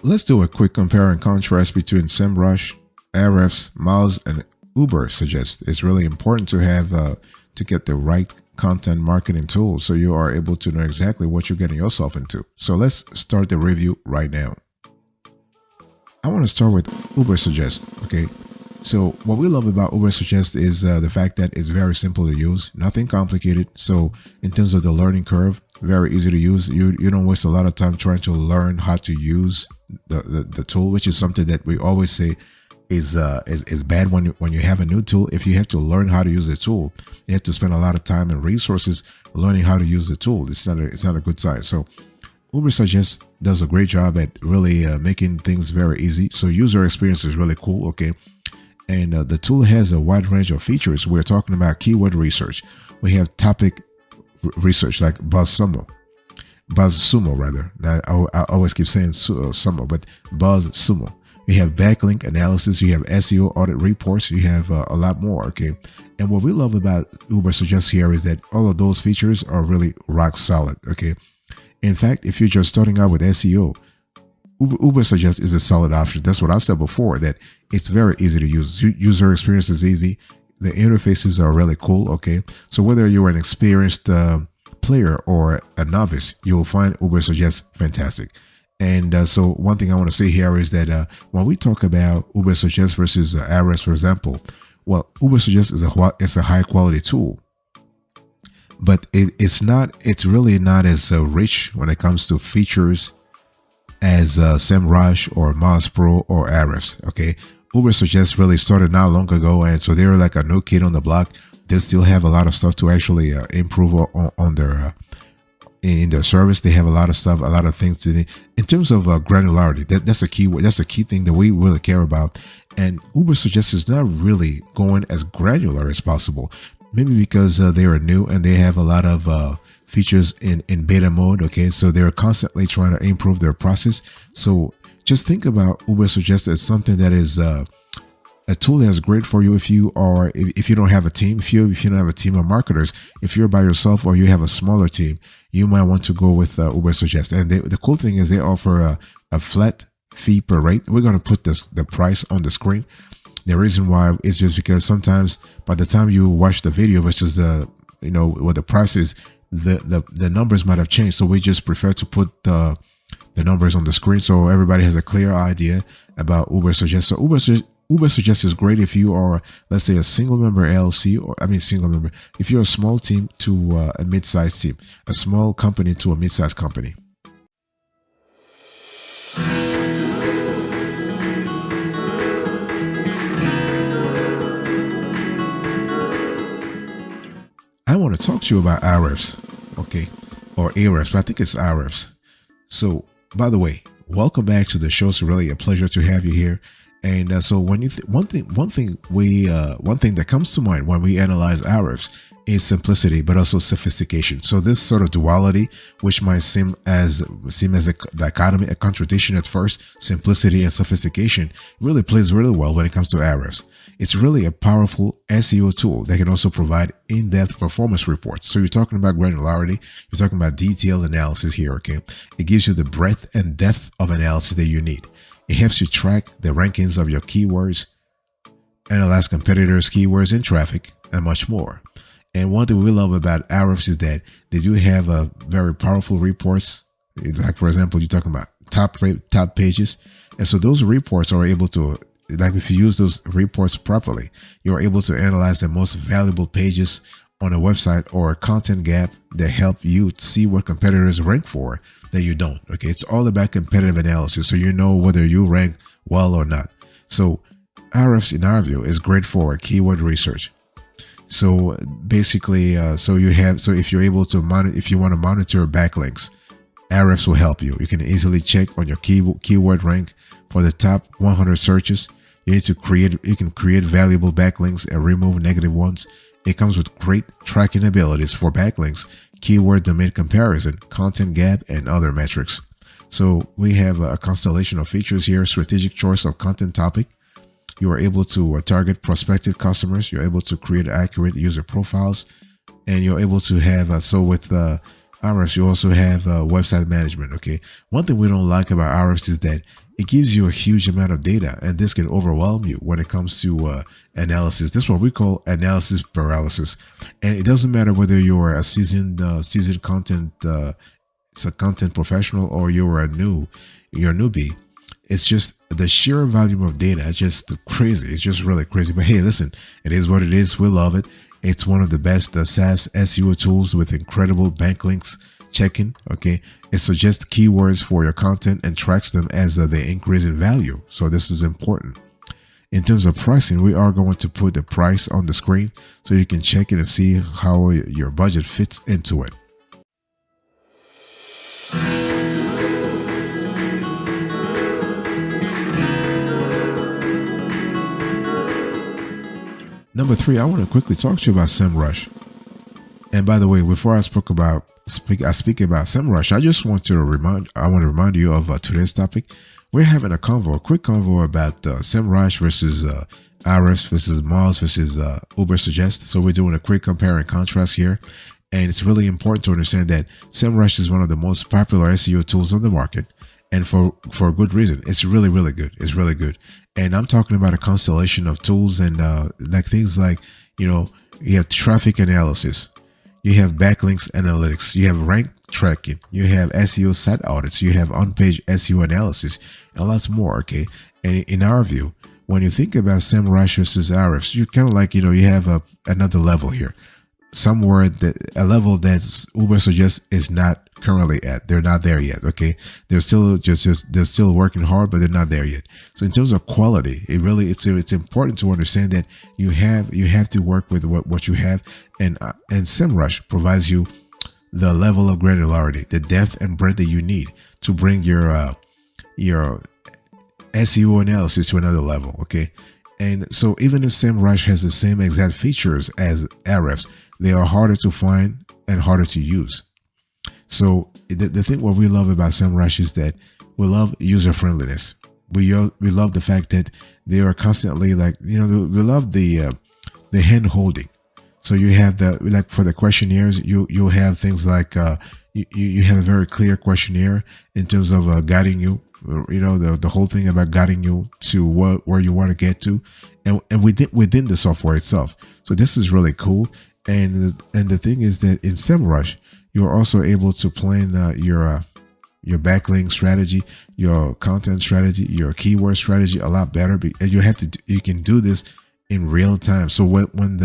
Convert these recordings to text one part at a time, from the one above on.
Let's do a quick compare and contrast between SEMrush, Ahrefs, Moz, and Ubersuggest. It's really important to have to get the right content marketing tools so you are able to know exactly what you're getting yourself into. So let's start the review right now. I want to start with Ubersuggest. Okay, so what we love about Ubersuggest is the fact that it's very simple to use, nothing complicated. So in terms of the learning curve, very easy to use. You don't waste a lot of time trying to learn how to use the tool, which is something that we always say is bad when you have a new tool. If you have to learn how to use the tool, you have to spend a lot of time and resources learning how to use the tool. It's not a good sign. So Ubersuggest does a great job at really making things very easy. So user experience is really cool. Okay. And the tool has a wide range of features. We're talking about keyword research. We have topic research like BuzzSumo rather. Now, I always keep saying Sumo, but BuzzSumo. You have backlink analysis. You have SEO audit reports. You have a lot more. Okay. And what we love about Ubersuggest here is that all of those features are really rock solid. Okay. In fact, if you're just starting out with SEO, Ubersuggest is a solid option. That's what I said before, that it's very easy to use. User experience is easy. The interfaces are really cool. Okay. So whether you're an experienced player or a novice, you'll find Ubersuggest fantastic. And so one thing I want to say here is that when we talk about Ubersuggest versus Ahrefs, for example, well, Ubersuggest is a high quality tool, but it's really not as rich when it comes to features as SEMrush or Moz Pro or Ahrefs. Okay, Ubersuggest really started not long ago, and so they're like a new kid on the block. They still have a lot of stuff to actually improve on their in their service. They have a lot of stuff, a lot of things to in terms of granularity. That's a key. That's a key thing that we really care about. And Ubersuggest is not really going as granular as possible. Maybe because they are new and they have a lot of features in beta mode. Okay, so they're constantly trying to improve their process. So just think about Ubersuggest as something that is a tool that is great for you if you don't have a team, if you don't have a team of marketers. If you're by yourself or you have a smaller team, you might want to go with Ubersuggest. And the cool thing is they offer a flat fee per rate. We're going to put the price on the screen. The reason why is just because sometimes by the time you watch the video versus what the price is, the numbers might have changed. So we just prefer to put the numbers on the screen so everybody has a clear idea about Ubersuggest. So Ubersuggest is great if you are, let's say, a single member LLC, if you're a small team to a mid-sized team, a small company to a mid-sized company. I want to talk to you about Ahrefs, okay, or Ahrefs, but I think it's Ahrefs. So, by the way, welcome back to the show. It's really a pleasure to have you here. And so, when you one thing that comes to mind when we analyze Ahrefs is simplicity, but also sophistication. So this sort of duality, which might seem as a dichotomy, a contradiction at first, simplicity and sophistication, really plays really well when it comes to Ahrefs. It's really a powerful SEO tool that can also provide in-depth performance reports. So you're talking about granularity, you're talking about detailed analysis here, okay? It gives you the breadth and depth of analysis that you need. It helps you track the rankings of your keywords, analyze competitors' keywords and traffic, and much more. And one thing we love about Ahrefs is that they do have a very powerful reports. Like, for example, you're talking about top pages. And so those reports are able to, like, if you use those reports properly, you're able to analyze the most valuable pages on a website or a content gap that help you see what competitors rank for that you don't. Okay, it's all about competitive analysis, so you know whether you rank well or not. So Ahrefs, in our view, is great for keyword research. So basically, if you're able to if you want to monitor backlinks, Ahrefs will help you. You can easily check on your keyword rank for the top 100 searches. You can create valuable backlinks and remove negative ones. It comes with great tracking abilities for backlinks, keyword domain comparison, content gap, and other metrics. So we have a constellation of features here: strategic choice of content topic. You are able to target prospective customers. You're able to create accurate user profiles, and you're able to have with Ahrefs, you also have website management. Okay, one thing we don't like about Ahrefs is that it gives you a huge amount of data, and this can overwhelm you when it comes to analysis. This is what we call analysis paralysis, and it doesn't matter whether you're a seasoned content a content professional or you're a newbie. It's just the sheer volume of data is just crazy. It's just really crazy. But hey, listen, it is what it is. We love it. It's one of the best SaaS SEO tools with incredible backlinks checking. Okay, it suggests keywords for your content and tracks them as they increase in value. So this is important. In terms of pricing, we are going to put the price on the screen so you can check it and see how your budget fits into it. Number 3, I want to quickly talk to you about SEMrush. And by the way, before I speak about SEMrush, I just want to remind you of today's topic. We're having a quick convo about SEMrush versus Ahrefs versus Moz versus Ubersuggest. So we're doing a quick compare and contrast here. And it's really important to understand that SEMrush is one of the most popular SEO tools on the market. And for a good reason. It's really, really good. It's really good. And I'm talking about a constellation of tools and like things like, you have traffic analysis, you have backlinks analytics, you have rank tracking, you have SEO site audits, you have on-page SEO analysis, and lots more. Okay. And in our view, when you think about SEMrush versus Ahrefs, you kind of like, you have another level here. Somewhere a level that Ubersuggest is not currently at. They're not there yet. Okay, they're still they're still working hard, but they're not there yet. So in terms of quality, it's important to understand that you have to work with what you have, and SEMrush provides you the level of granularity, the depth and breadth that you need to bring your SEO analysis to another level. Okay, and so even if SEMrush has the same exact features as Ahrefs, they are harder to find and harder to use. So the thing what we love about SEMrush is that we love user friendliness. We love the fact that they are constantly we love the hand holding. So you have for the questionnaires, you'll have things like you have a very clear questionnaire in terms of guiding you. The whole thing about guiding you to where you want to get to, and within the software itself. So this is really cool. And the thing is that in SEMrush, you're also able to plan your backlink strategy, your content strategy, your keyword strategy a lot better. And you can do this in real time. So when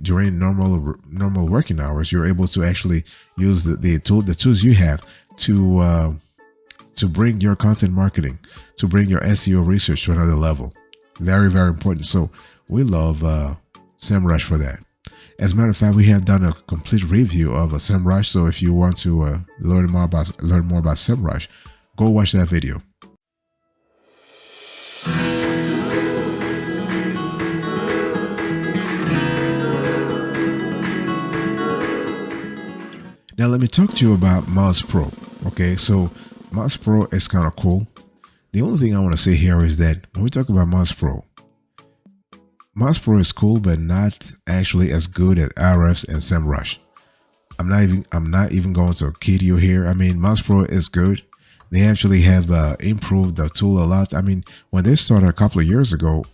during normal working hours, you're able to actually use the tools you have to bring your content marketing, to bring your SEO research to another level. Very, very important. So we love SEMrush for that. As a matter of fact, we have done a complete review of SEMrush. So if you want to learn more about SEMrush, go watch that video. Now let me talk to you about Moz Pro. Okay, so Moz Pro is kind of cool. The only thing I want to say here is that when we talk about Moz Pro is cool, but not actually as good as Ahrefs and SEMrush. I'm not even going to kid you here. I mean, Moz Pro is good. They actually have improved the tool a lot. I mean, when they started a couple of years ago,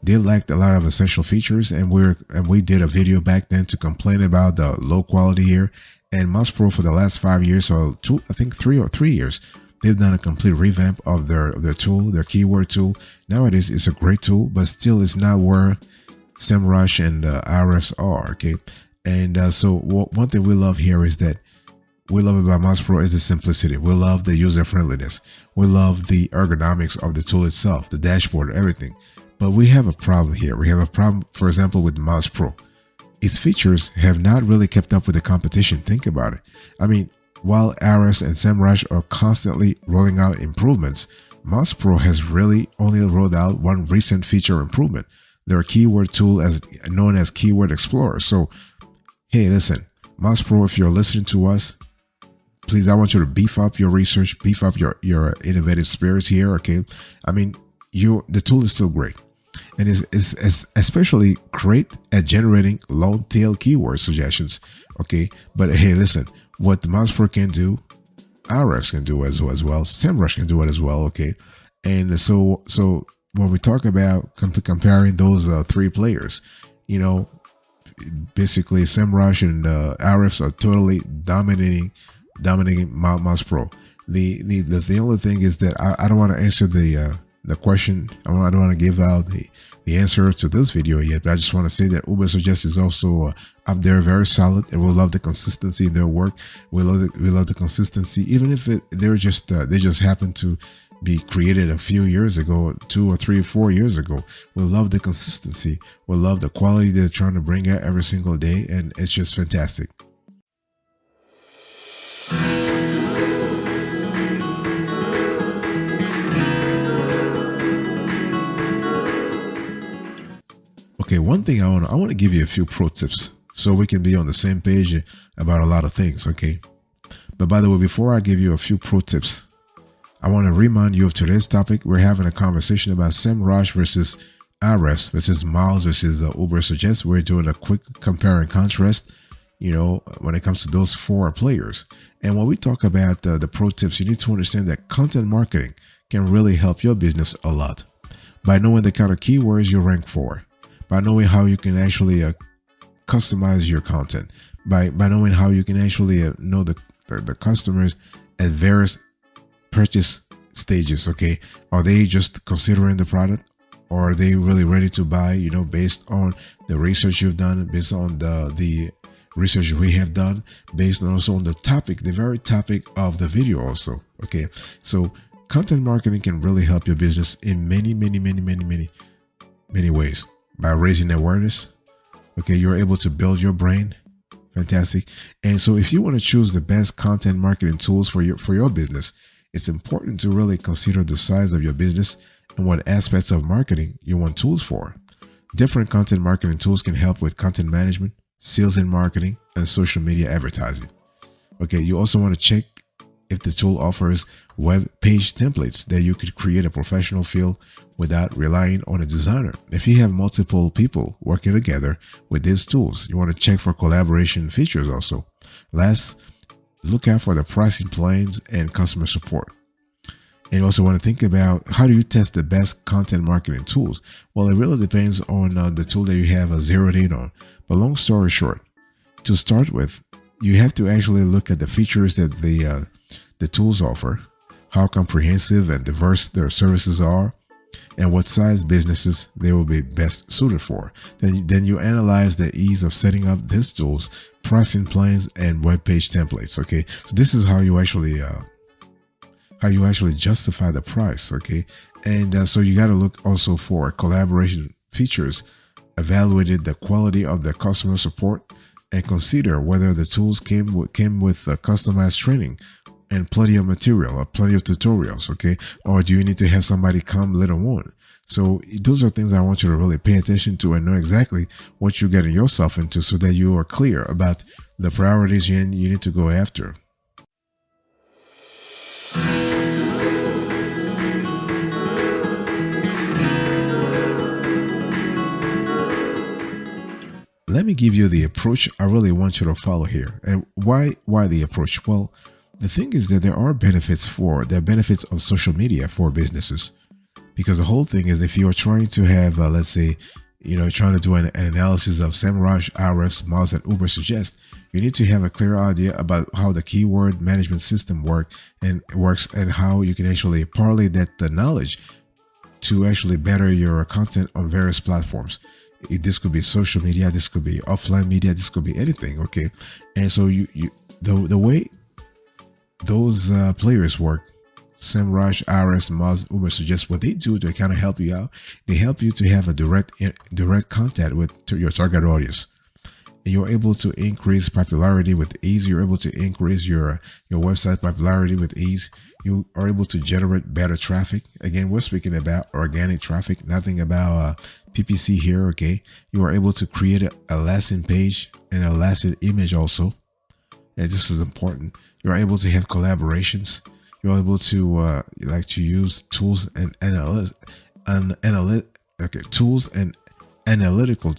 they lacked a lot of essential features, and we did a video back then to complain about the low quality here. And Moz Pro for the last 5 years, or 3 years, they've done a complete revamp of their tool, their keyword tool. Nowadays, it's a great tool, but still it's not where SEMrush and Ahrefs are. Okay, and so one thing we love here is that we love about Moz Pro is the simplicity. We love the user friendliness. We love the ergonomics of the tool itself, the dashboard, everything. But we have a problem here. We have a problem, for example, with Moz Pro. Its features have not really kept up with the competition. Think about it. I mean, while Ahrefs and SEMrush are constantly rolling out improvements, Moz Pro has really only rolled out one recent feature improvement, their keyword tool known as Keyword Explorer. So, hey, listen, Moz Pro, if you're listening to us, please, I want you to beef up your research, beef up your innovative spirits here, okay? I mean, the tool is still great. And is especially great at generating long tail keyword suggestions, okay? But hey, listen, what the Mouse Pro can do, Ahrefs can do as well. SEMrush can do it as well. Okay, and so when we talk about comparing those three players, you know, basically SEMrush and Ahrefs are totally dominating Mouse Pro. The only thing is that I don't want to answer the question. I don't want to give out the answer to this video yet, but I just want to say that Ubersuggest is also up there, very solid, and we love the consistency in their work. We love the consistency, even if they just happen to be created a few years ago, 2 or 3 or 4 years ago. We love the consistency. We love the quality they're trying to bring out every single day, and it's just fantastic. Okay, one thing I want to give you a few pro tips so we can be on the same page about a lot of things, okay? But by the way, before I give you a few pro tips, I want to remind you of today's topic. We're having a conversation about SEMrush versus Ahrefs versus Mouse versus Ubersuggest. We're doing a quick compare and contrast, you know, when it comes to those 4 players. And when we talk about the pro tips, you need to understand that content marketing can really help your business a lot by knowing the kind of keywords you rank for, by knowing how you can actually customize your content, by knowing how you can actually know the customers at various purchase stages. Okay, are they just considering the product, or are they really ready to buy, you know, based on the research you've done, based on the research we have done, based on also on the topic, the very topic of the video also. Okay, so content marketing can really help your business in many ways. By raising awareness, okay, you're able to build your brand. Fantastic. And so if you want to choose the best content marketing tools for your business, it's important to really consider the size of your business and what aspects of marketing you want tools for. Different content marketing tools can help with content management, sales and marketing, and social media advertising. Okay, you also want to check if the tool offers web page templates that you could create a professional feel without relying on a designer. If you have multiple people working together with these tools, you want to check for collaboration features also. Last, look out for the pricing plans and customer support. And you also want to think about, how do you test the best content marketing tools? Well, it really depends on the tool that you have zeroed in on. But long story short, to start with, you have to actually look at the features that the tools offer, how comprehensive and diverse their services are, and what size businesses they will be best suited for. Then you analyze the ease of setting up these tools, pricing plans, and web page templates. Okay, so this is how you actually justify the price. Okay, and so you got to look also for collaboration features, evaluated the quality of the customer support, and consider whether the tools came with customized training and plenty of material or plenty of tutorials. Okay, or do you need to have somebody come later on? So those are things I want you to really pay attention to and know exactly what you're getting yourself into, so that you are clear about the priorities you need to go after. Let me give you the approach I really want you to follow here. And why the approach? Well, the thing is that there are benefits of social media for businesses, because the whole thing is, if you're trying to have, let's say, trying to do an analysis of SEMrush, Ahrefs, Moz, and Ubersuggest, you need to have a clear idea about how the keyword management system works and how you can actually parlay the knowledge to actually better your content on various platforms. This could be social media, this could be offline media, this could be anything. Okay, and so the way those players work, SEMrush, Ahrefs, Moz, Ubersuggest, what they do to kind of help you out, they help you to have a direct contact with your target audience. You're able to increase popularity with ease. You're able to increase your website popularity with ease. You are able to generate better traffic. Again, we're speaking about organic traffic, nothing about PPC here. Okay, you are able to create a lasting page and a lasting image also, and this is important. You're able to have collaborations. You're able to use tools and tools and analytical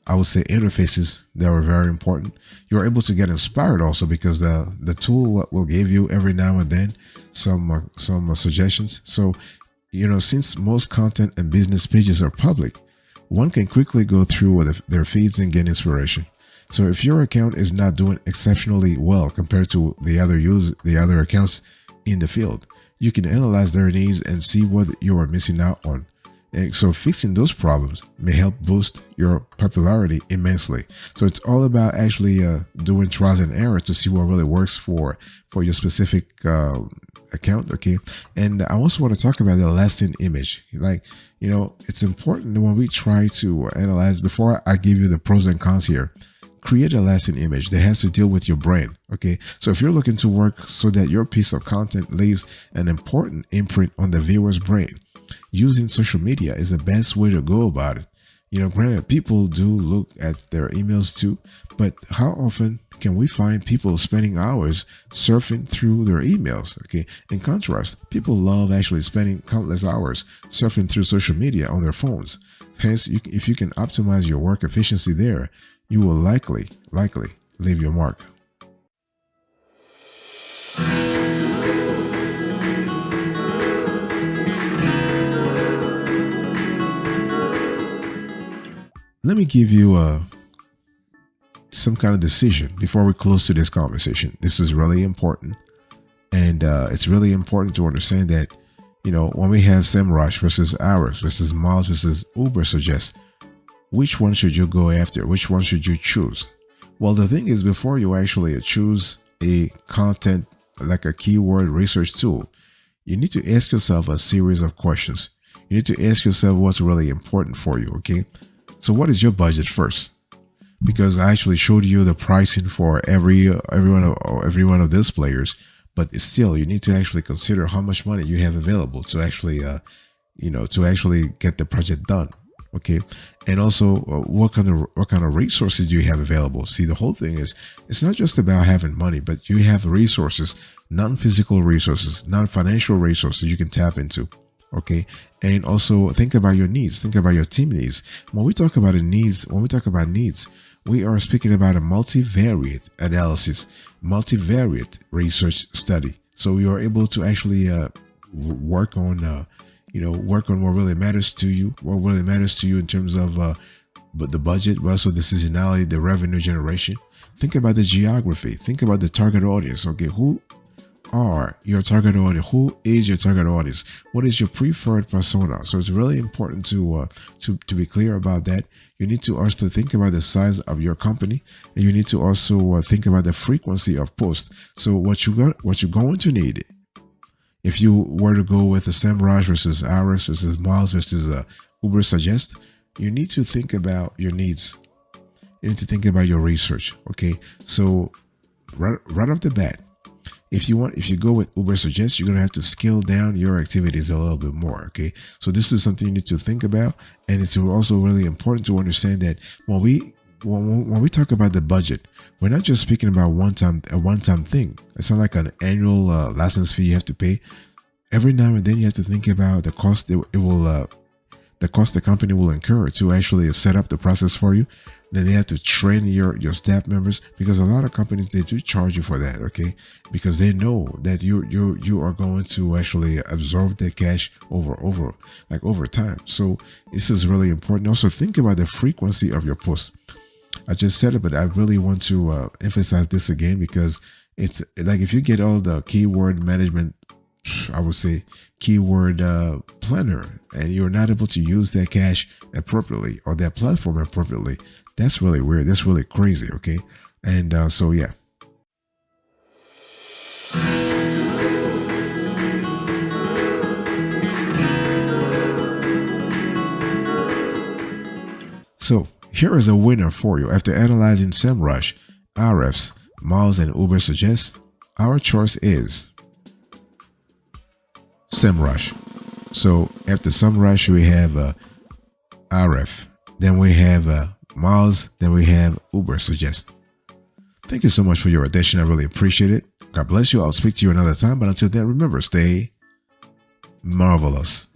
I would say interfaces that are very important. You're able to get inspired also because the tool will give you every now and then some suggestions. So since most content and business pages are public, one can quickly go through their feeds and get inspiration. So if your account is not doing exceptionally well compared to the other accounts in the field, you can analyze their needs and see what you are missing out on. And so fixing those problems may help boost your popularity immensely. So it's all about actually doing trials and errors to see what really works for your specific account. Okay. And I also want to talk about the lasting image. It's important that when we try to analyze, before I give you the pros and cons here, create a lasting image that has to deal with your brand. Okay. So if you're looking to work so that your piece of content leaves an important imprint on the viewer's brain, using social media is the best way to go about it. Granted, people do look at their emails too, but how often can we find people spending hours surfing through their emails? Okay. In contrast, people love actually spending countless hours surfing through social media on their phones. Hence, if you can optimize your work efficiency there, you will likely leave your mark. Let me give you some kind of decision before we close to this conversation. This is really important. And it's really important to understand that, when we have SEMrush versus Ahrefs versus Miles versus Ubersuggest, which one should you go after? Which one should you choose? Well, the thing is, before you actually choose a content like a keyword research tool, you need to ask yourself a series of questions. You need to ask yourself what's really important for you. Okay. So what is your budget first? Because I actually showed you the pricing for every one of these players, but still you need to actually consider how much money you have available to actually get the project done. Okay. And also what kind of resources do you have available? See, the whole thing is, it's not just about having money, but you have resources, non-physical resources, non-financial resources you can tap into. Okay. And also think about your needs. Think about your team needs. When we talk about needs, we are speaking about a multivariate analysis, multivariate research study. So you are able to actually work on what really matters to you, in terms of the budget, but also the seasonality, the revenue generation. Think about the geography. Think about the target audience. Okay, who are your target audience? Who is your target audience? What is your preferred persona? So it's really important to be clear about that. You need to also think about the size of your company, and you need to also think about the frequency of posts. So what you're going to need, if you were to go with the SEMrush versus Ahrefs versus Miles versus Ubersuggest, you need to think about your needs. You need to think about your research. Okay, so right off the bat, if you go with Ubersuggest, you're gonna have to scale down your activities a little bit more. Okay, so this is something you need to think about, and it's also really important to understand that when we talk about the budget, we're not just speaking about a one-time thing. It's not like an annual license fee you have to pay. Every now and then you have to think about the cost the company will incur to actually set up the process for you. Then they have to train your staff members, because a lot of companies, they do charge you for that. Okay, because they know that you are going to actually absorb that cash over time. So this is really important. Also think about the frequency of your posts. I just said it, but I really want to emphasize this again, because it's like, if you get all the keyword management, I would say keyword planner, and you're not able to use that cache appropriately or that platform appropriately, that's really weird. That's really crazy. Okay. And so, yeah. So here is a winner for you. After analyzing SEMrush, Ahrefs, Miles, and Ubersuggest, our choice is SEMrush. So after SEMrush, we have Ahrefs, then we have Miles, then we have Ubersuggest. Thank you so much for your attention. I really appreciate it. God bless you. I'll speak to you another time. But until then, remember, stay marvelous.